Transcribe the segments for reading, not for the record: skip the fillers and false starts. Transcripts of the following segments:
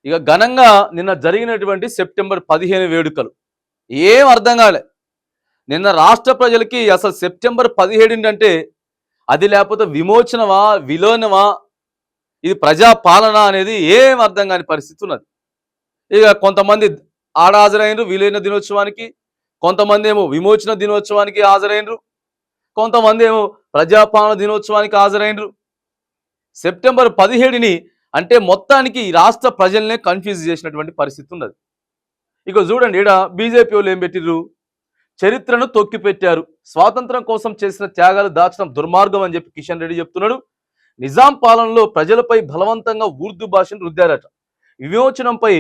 ఇక ఘనంగా నిన్న జరిగినటువంటి సెప్టెంబర్ 15 వేడుకలు ఏం అర్థం కాలే. నిన్న రాష్ట్ర ప్రజలకి అసలు సెప్టెంబర్ 17 అంటే అది లేకపోతే విమోచనమా, విలోనమా, ఇది ప్రజా పాలన అనేది ఏం అర్థం కాని పరిస్థితి ఉన్నది. ఇక కొంతమంది ఆడ హాజరైనరు విలీన దినోత్సవానికి, కొంతమంది ఏమో విమోచన దినోత్సవానికి హాజరైనరు, కొంతమంది ఏమో ప్రజాపాలన దినోత్సవానికి హాజరైనరు. సెప్టెంబర్ 17ని అంటే మొత్తానికి ఈ రాష్ట్ర ప్రజల్నే కన్ఫ్యూజ్ చేసినటువంటి పరిస్థితి ఉన్నది. ఇక చూడండి, ఈడ బీజేపీ వాళ్ళు ఏం పెట్టిర్రు, చరిత్రను తొక్కిపెట్టారు, స్వాతంత్రం కోసం చేసిన త్యాగాలు దాచడం దుర్మార్గం అని చెప్పి కిషన్ రెడ్డి చెప్తున్నాడు. నిజాం పాలనలో ప్రజలపై బలవంతంగా ఉర్దూ భాషను రుద్దారట. విమోచనంపై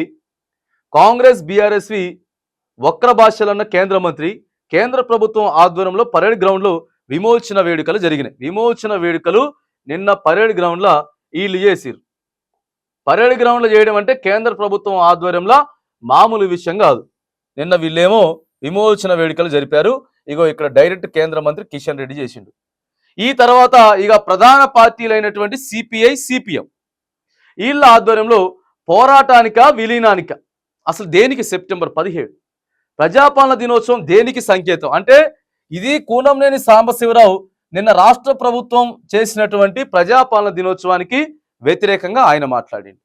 కాంగ్రెస్ బీఆర్ఎస్వి వక్ర భాషలన్న కేంద్ర మంత్రి, కేంద్ర ప్రభుత్వం ఆధ్వర్యంలో పరేడ్ గ్రౌండ్లో విమోచన వేడుకలు జరిగినాయి. విమోచన వేడుకలు నిన్న పరేడ్ గ్రౌండ్లో వీళ్ళు చేసిరు. పరేడ్ గ్రౌండ్లో చేయడం అంటే కేంద్ర ప్రభుత్వం ఆధ్వర్యంలో మామూలు విషయం కాదు. నిన్న వీళ్ళేమో విమోచన వేడుకలు జరిపారు. ఇగో ఇక్కడ డైరెక్ట్ కేంద్ర మంత్రి కిషన్ రెడ్డి చేసిండు. ఈ తర్వాత ఇక ప్రధాన పార్టీలైనటువంటి సిపిఐ, సిపిఎం వీళ్ళ ఆధ్వర్యంలో పోరాటానిక విలీనానిక, అసలు దేనికి సెప్టెంబర్ 17 ప్రజాపాలన దినోత్సవం దేనికి సంకేతం అంటే, ఇది కూనంనేని సాంబశివరావు నిన్న రాష్ట్ర ప్రభుత్వం చేసినటువంటి ప్రజాపాలన దినోత్సవానికి వ్యతిరేకంగా ఆయన మాట్లాడింది.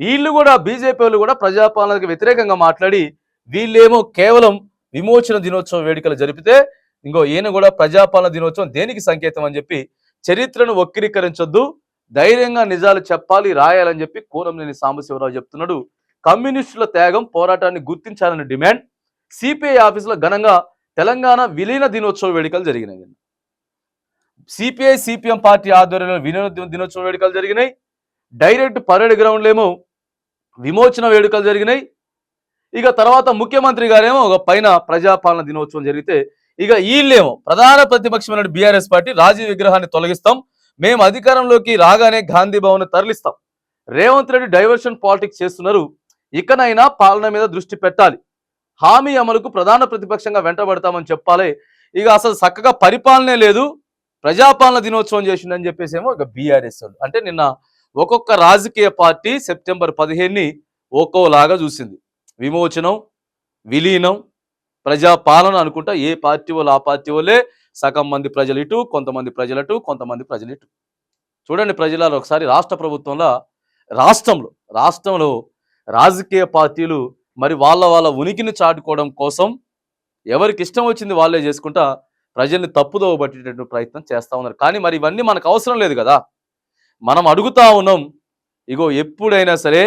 వీళ్ళు కూడా బీజేపీ వాళ్ళు కూడా ప్రజాపాలనకు వ్యతిరేకంగా మాట్లాడి, వీళ్ళేమో కేవలం విమోచన దినోత్సవ వేడుకలు జరిపితే ఇంకో ఈయన కూడా ప్రజాపాలన దినోత్సవం దేనికి సంకేతం అని చెప్పి, చరిత్రను వక్రీకరించొద్దు, ధైర్యంగా నిజాలు చెప్పాలి, రాయాలని చెప్పి కూనంనేని సాంబశివరావు చెప్తున్నాడు. కమ్యూనిస్టుల త్యాగం, పోరాటాన్ని గుర్తించాలని డిమాండ్. సిపిఐ ఆఫీసులో ఘనంగా తెలంగాణ విలీన దినోత్సవ వేడుకలు జరిగినాయి. సిపిఐ, సిపిఎం పార్టీ ఆధ్వర్యంలో విలీన దినోత్సవ వేడుకలు జరిగినాయి. డైరెక్ట్ పరేడ్ గ్రౌండ్లో ఏమో విమోచన వేడుకలు జరిగినాయి. ఇక తర్వాత ముఖ్యమంత్రి గారేమో ఒక పైన ప్రజాపాలన దినోత్సవం జరిగితే, ఇక వీళ్ళేమో ప్రధాన ప్రతిపక్షమైన బీఆర్ఎస్ పార్టీ రాజీవ్ విగ్రహాన్ని తొలగిస్తాం, మేము అధికారంలోకి రాగానే గాంధీ భవన్ తరలిస్తాం, రేవంత్ రెడ్డి డైవర్షన్ పాలిటిక్స్ చేస్తున్నారు, ఇకనైనా పాలన మీద దృష్టి పెట్టాలి, హామీ అమలుకు ప్రధాన ప్రతిపక్షంగా వెంటబడతామని చెప్పాలి. ఇక అసలు చక్కగా పరిపాలనే లేదు, ప్రజాపాలన దినోత్సవం చేసిందని చెప్పేసేమో ఇక బీఆర్ఎస్ వాళ్ళు. అంటే నిన్న ఒక్కొక్క రాజకీయ పార్టీ సెప్టెంబర్ 15ని ఒక్కోలాగా చూసింది. విమోచనం, విలీనం, ప్రజాపాలన అనుకుంటా ఏ పార్టీ వాళ్ళు ఆ పార్టీ వాళ్ళే, సగం మంది ప్రజలు ఇటు, కొంతమంది ప్రజలు అటు, కొంతమంది ప్రజలు ఇటు. చూడండి ప్రజలలో ఒకసారి రాష్ట్రంలో రాజకీయ పార్టీలు మరి వాళ్ళ ఉనికిని చాటుకోవడం కోసం ఎవరికి ఇష్టం వచ్చింది వాళ్ళే చేసుకుంటా ప్రజల్ని తప్పుదోవ పట్టేటటువంటి ప్రయత్నం చేస్తూ ఉన్నారు. కానీ మరి ఇవన్నీ మనకు అవసరం లేదు కదా. మనం అడుగుతా ఉన్నాం, ఇగో ఎప్పుడైనా సరే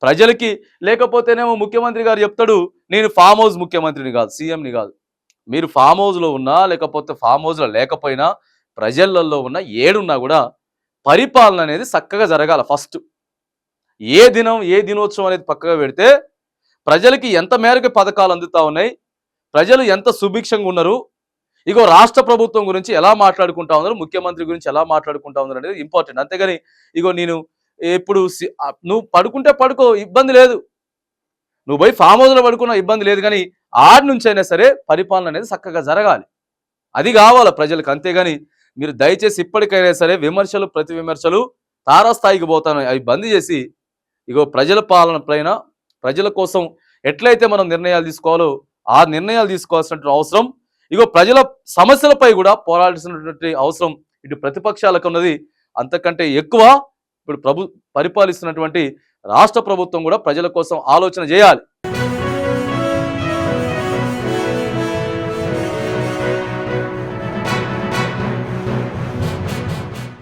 ప్రజలకి, లేకపోతేనేమో ముఖ్యమంత్రి గారు చెప్తాడు, నేను ఫామ్ హౌస్ ముఖ్యమంత్రిని కాదు, సీఎంని కాదు. మీరు ఫామ్ హౌస్లో ఉన్నా లేకపోతే ఫామ్ హౌస్లో లేకపోయినా ప్రజలలో ఉన్న ఏడున్నా కూడా పరిపాలన అనేది చక్కగా జరగాల. ఫస్ట్ ఏ దినోత్సవం అనేది పక్కగా పెడితే ప్రజలకి ఎంత మేరకు పథకాలు అందుతా ఉన్నాయి, ప్రజలు ఎంత సుభిక్షంగా ఉన్నారు, ఇగో రాష్ట్ర ప్రభుత్వం గురించి ఎలా మాట్లాడుకుంటా ఉన్నారు, ముఖ్యమంత్రి గురించి ఎలా మాట్లాడుకుంటా ఉన్నారు అనేది ఇంపార్టెంట్. అంతేగాని ఇగో నేను ఎప్పుడు నువ్వు పడుకుంటే పడుకో, ఇబ్బంది లేదు, నువ్వు పోయి ఫామ్ హౌస్లో పడుకున్నా ఇబ్బంది లేదు, కానీ ఆడి నుంచి అయినా సరే పరిపాలన అనేది చక్కగా జరగాలి, అది కావాలా ప్రజలకు. అంతేగాని మీరు దయచేసి ఇప్పటికైనా సరే విమర్శలు, ప్రతి విమర్శలు తారాస్థాయికి పోతాను అవి బంద్ చేసి, ఇగో ప్రజల పాలన పైన, ప్రజల కోసం ఎట్లయితే మనం నిర్ణయాలు తీసుకోవాలో ఆ నిర్ణయాలు తీసుకోవాల్సినటువంటి అవసరం, ఇగో ప్రజల సమస్యలపై కూడా పోరాడాల్సినటువంటి అవసరం ఇటు ప్రతిపక్షాలకు ఉన్నది. అంతకంటే ఎక్కువ ఇప్పుడు పరిపాలిస్తున్నటువంటి రాష్ట్ర ప్రభుత్వం కూడా ప్రజల కోసం ఆలోచన చేయాలి.